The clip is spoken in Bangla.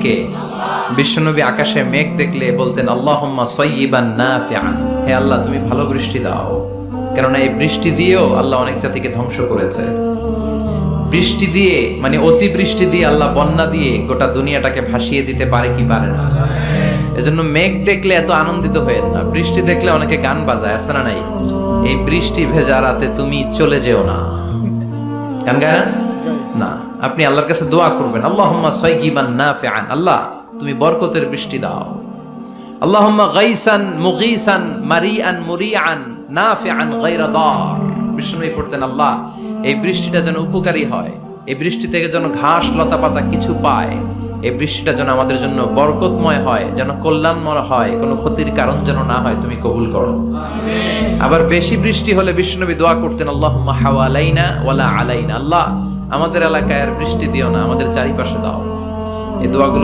কে? বিশ্বনবী আকাশে মেঘ দেখলে বলতেন আল্লাহুম্মা সাইয়্যিবান নাফিআন, হে আল্লাহ তুমি ভালো বৃষ্টি দাও। কেননা এই বৃষ্টি দিয়েও আল্লাহ অনেক জাতিকে ধ্বংস করেছে। বৃষ্টি দিয়ে মানে অতি বৃষ্টি দিয়ে আল্লাহ বন্যা দিয়ে গোটা দুনিয়াটাকে ভাসিয়ে দিতে পারে কি পারে না? এজন্য মেঘ দেখলে এত আনন্দিত হয়েন না। বৃষ্টি দেখলে অনেকে গান বাজায়, আছে না নাই? এই বৃষ্টি ভেজা রাতে তুমি চলে যেও না, গান গায় না? আপনি আল্লাহর কাছে দোয়া করবেন আল্লাহুম্মা সাইয়্যিবান নাফিআন, আল্লাহ তুমি বরকতের বৃষ্টি দাও। আল্লাহুম্মা গাইসান মুগীসান মারিআন মুরিআন নাফিআন গায়রা দার। বিষ্ণুই পড়তেন আল্লাহ এই বৃষ্টিটা যেন উপকারী হয়, এই বৃষ্টি থেকে যেন ঘাস লতা পাতা কিছু পায়, এই বৃষ্টিটা যেন আমাদের জন্য বরকতময় হয়, যেন কল্যাণময় হয়, কোনো ক্ষতির কারণ যেন না হয়, তুমি কবুল করো। আবার বেশি বৃষ্টি হলে বিষ্ণুনবী দোয়া করতেন আল্লাহুম্মা হাওয়ালাইনা ওয়ালা আলাইনা, আল্লাহ আমাদের এলাকায় আর বৃষ্টি দিও না, আমাদের চারিপাশে দাও। এই দোয়াগুলো